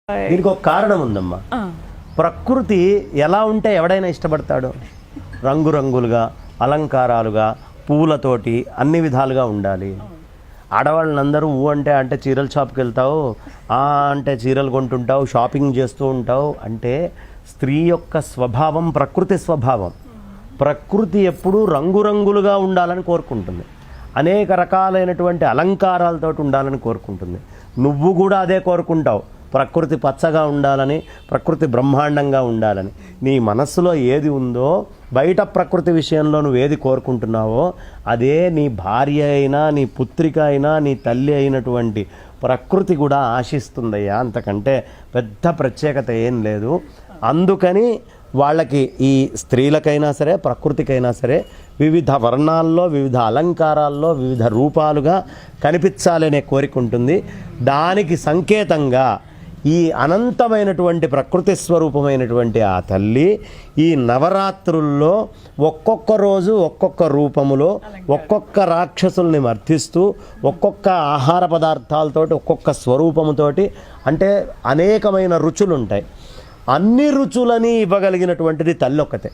దీనికి ఒక కారణం ఉందమ్మా. ప్రకృతి ఎలా ఉంటే ఎవడైనా ఇష్టపడతాడు? రంగురంగులుగా, అలంకారాలుగా, పూలతోటి అన్ని విధాలుగా ఉండాలి. ఆడవాళ్ళందరూ ఊ అంటే చీరల షాప్కి వెళ్తావు, అంటే చీరలు కొంటుంటావు, షాపింగ్ చేస్తూ ఉంటావు. అంటే స్త్రీ యొక్క స్వభావం ప్రకృతి స్వభావం. ప్రకృతి ఎప్పుడూ రంగురంగులుగా ఉండాలని కోరుకుంటుంది, అనేక రకాలైనటువంటి అలంకారాలతో ఉండాలని కోరుకుంటుంది. నువ్వు కూడా అదే కోరుకుంటావు, ప్రకృతి పచ్చగా ఉండాలని, ప్రకృతి బ్రహ్మాండంగా ఉండాలని. నీ మనస్సులో ఏది ఉందో బయట ప్రకృతి విషయంలో నువ్వు ఏది కోరుకుంటున్నావో అదే నీ భార్య అయినా, నీ పుత్రిక అయినా, నీ తల్లి అయినటువంటి ప్రకృతి కూడా ఆశిస్తుందయ్యా. అంతకంటే పెద్ద ప్రత్యేకత ఏం లేదు. అందుకని వాళ్ళకి ఈ స్త్రీలకైనా సరే ప్రకృతికైనా సరే వివిధ వర్ణాల్లో, వివిధ అలంకారాల్లో, వివిధ రూపాలుగా కనిపించాలనే కోరిక ఉంటుంది. దానికి సంకేతంగా ఈ అనంతమైనటువంటి ప్రకృతి స్వరూపమైనటువంటి ఆ తల్లి ఈ నవరాత్రుల్లో ఒక్కొక్క రోజు ఒక్కొక్క రూపములో ఒక్కొక్క రాక్షసుల్ని మర్దిస్తూ ఒక్కొక్క ఆహార పదార్థాలతోటి ఒక్కొక్క స్వరూపముతోటి, అంటే అనేకమైన రుచులు ఉంటాయి. అన్ని రుచులని ఇవ్వగలిగినటువంటిది తల్లి ఒక్కతే.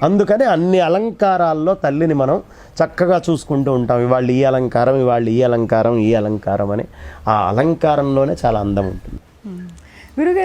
అందుకని అన్ని అలంకారాల్లో తల్లిని మనం చక్కగా చూసుకుంటూ ఉంటాం. ఇవాళ ఈ అలంకారం, ఇవాళ ఈ అలంకారం, ఈ అలంకారం అని. ఆ అలంకారంలోనే చాలా అందం ఉంటుంది. గురుగారు